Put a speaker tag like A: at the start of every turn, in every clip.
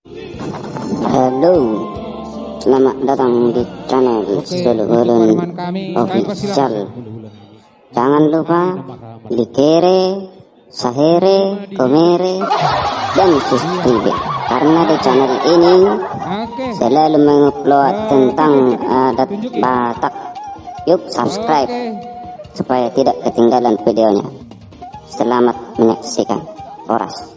A: Halo, selamat datang di channel Sulhulun Official. Jangan lupa likere, sahere, komere, dan subscribe. Karena di channel ini selalu mengupload tentang adat Batak. Yuk subscribe supaya tidak ketinggalan videonya. Selamat menyaksikan. Horas.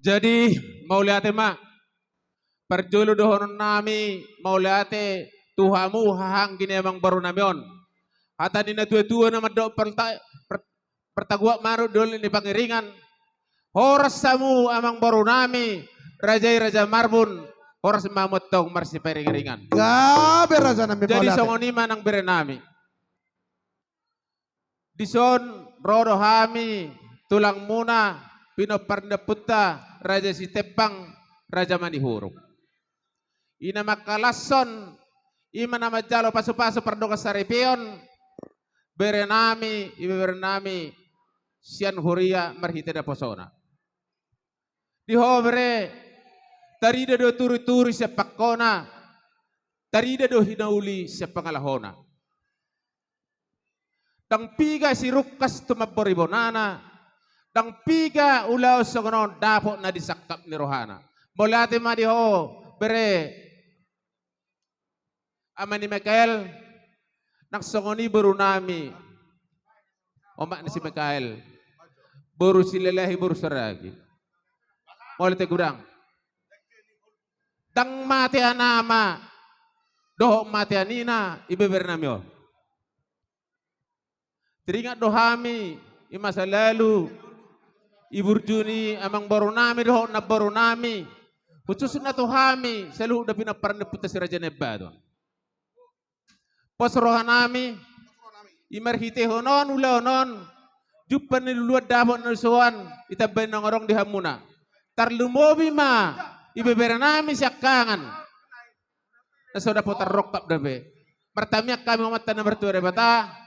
B: Jadi mauliate mak perjulu dohon nami mauliate tuhamu hahang gini emang baru namion. Hata dina tua-tua nama dok pertaguak maru dol ini pangiringan. Horas samu amang baru nami raja marbun. Horas mamut tong marsi peringan.
C: Gabe raja nami
B: Jadi
C: mauliate.
B: songoni manang berenami. Dison rodo hami tulang muna pino parda putta raja si tepang raja manihuruk. Ina makalason ima nama jalo pasu-pasu pardoka saripion berenami ibe berenami sian huria marhite da posona. Di hobre tarida do turi-turi sepakona tarida do hinauli sepangalahona. Dang piga si rukas tumaboribonana, dang piga ulaw sogonon dapo na disakap ni rohana. Bolate madiho bere ama ni Mikael naksongoni baru nami. Omak ni si Mikael baru silelahi baru seragi. Bolate gudang. Dang mati anama doh mati anina ibe bernami oh. Teringat dohami i masa lalu iburjuni amang baru nami doh na baru nami khusus na tohami selalu udah pina parne puta si raja nebado pos rohanami imarhite honon ula honon jupan ni luat dabon na suan itaben ng orang di hamuna tarlumobi ma ibeberanami siakangan na soda putar rokap dabe martamiak kami mamatan na bertuare bata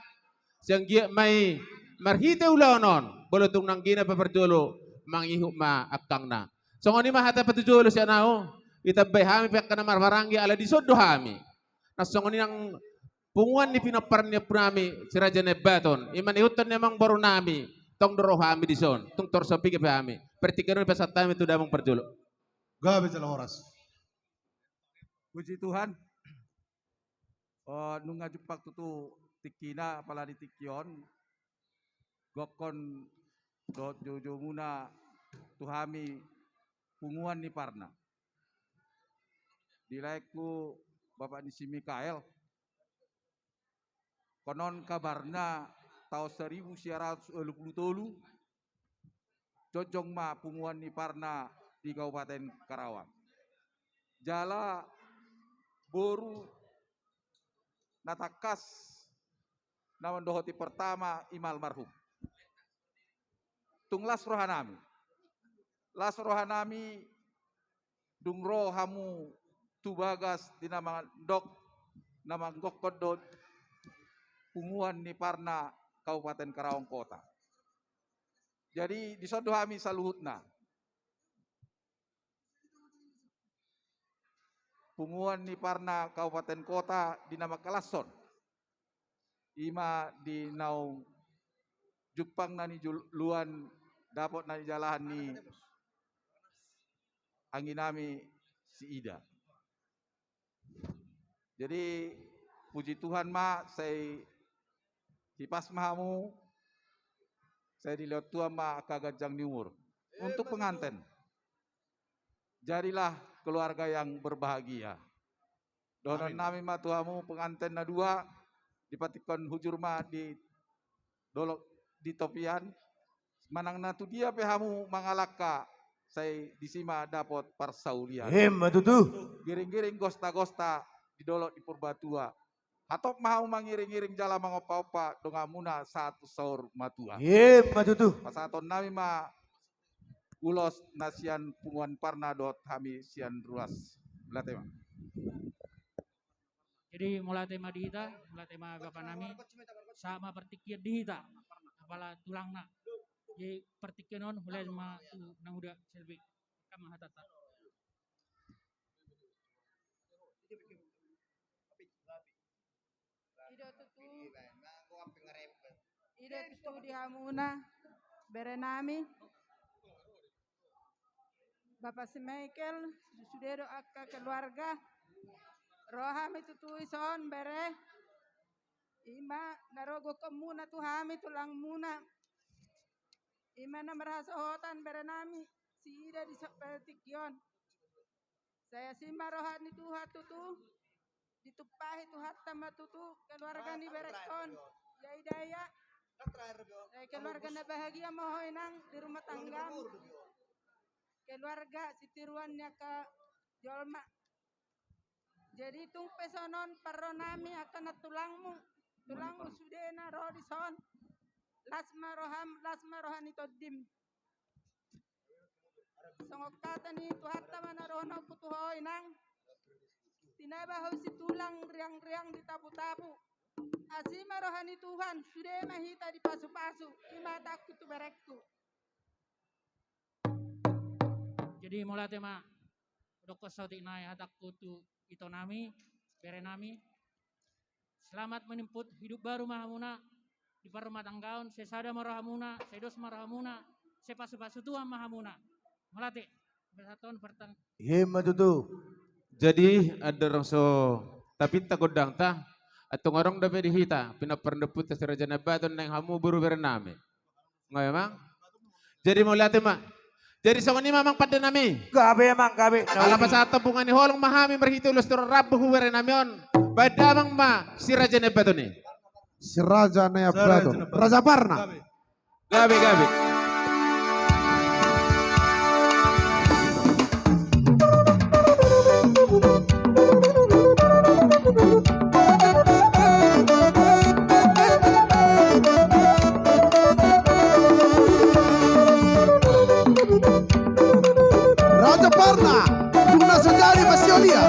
B: siang gia mai marhite ulaonon bolotung nang gina paperjolo mangihu ma akang na so ngoni ma hata patujolo si anao itabay hami pek kana marmarangi ala disodo hami na so ngoni nang punguan ni pinaparnya punami si raja nebaton iman ihutan memang baru nami tong doro hami dison tung torsopi ke hami pertikano pasat tami tu damang perjolo
C: Gabe jala horas.
D: Puji Tuhan. Nung ngajupak tutu tikina apalagi tikion gokon dot jojo muna tuhami punguan ni parna. Dilaiku Bapak ni si Mikael konon kabarna tahun 1923 cocong ma punguan ni parna di Kabupaten Karawang. Jala boru natakas nawan dohoti pertama imal marhum. Tung las rohanami. Las rohanami dungro hamu tubagas di nama dok nama gokodot punguan ni parna Kabupaten Karawang Kota. Jadi di sodo hami saluhutna. Punguan ni parna Kabupaten Kota di nama Kalason. Ima di nau Jepang nani luan dapat nani jalahan ni anginami si Ida. Jadi puji Tuhan ma saya hipas mahamu saya dilihat Tuhan ma kagajang niur untuk pengantin. Jadilah keluarga yang berbahagia. Donon nami ma Tuhamu pengantin na dua dipatikon hujur ma di dolok di topian manang na tu dia pehamu mangalaka saya disima dapat parsaulian.
C: Matutu.
D: Giring-giring gosta-gosta di dolok di Purbatua. Atop mau mangiring-giring jala mangopa-opa dongamuna satu saur matua.
C: Matutu.
D: Pasaton nami ma ulos nasian punguan parna dot hami sian ruas belatema.
E: Jadi mulai tema dihita, mulai tema bapak nami sama pertikir dihita, kepala tulang nak. Jadi pertikir non mulai tema nang udah lebih kami hatata.
F: Ida tutu di hamuna berenami Bapak si Michael sudah doa ke keluarga rohami tutui son bere ima narogo kemuna tuhami tulang muna ima na merasa hotan berenami si ida di sepertikion saya simba rohani tuha tutu ditupahi tuhat tambah tutu keluarga ni berekon ya idaya keluarga na bahagia mohoinang di rumah tangga keluarga si tiruannya ke jolma jadi tung pesonon paronami akan tulangmu sudena rodison lasma rohani todim songok kata ni tuhatta mana rohana putuhoinang tinabaho si tulang riang-riang di tapu-tapu asima rohani Tuhan sudah mahita di pasu-pasu imataku tu berekku.
E: Jadi mulai tema doko sauti nai hatakku tu ito nami bere nami selamat menemput hidup baru mahamuna di parumah tanggaun sesada marahamuna sedos marahamuna sepasu-pasu tua mahamuna mulai bersatuan pertang
C: Ye matutu.
B: Jadi ada orang so tapi tak godang ta atau orang dapat dihita pinaperneput si Raja Nebaton nang hamu buru berename. Nggak emang? Jadi mulai tema. Jadi sama ni mamang pada nami.
C: Gabe emang gabe.
B: Ala pasata bunga ni holong mahami berhitu lustur rabu berenamion. Badamang ma si Raja Nebaton ni.
C: Si Raja Nebaton. Raja Parna.
B: Gabe.
C: Raja Parna. Tuna sejari Masiolia.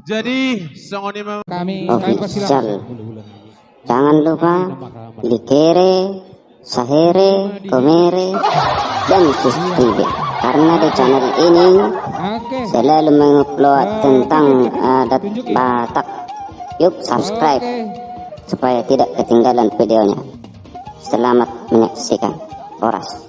B: Jadi songoni
E: Kami
A: Official. Jangan lupa likere, sahere, komere, dan subscribe. Karena di channel ini
E: Oke.
A: selalu mengupload tentang adat Batak. Yuk subscribe supaya tidak ketinggalan videonya. Selamat menyaksikan. Horas.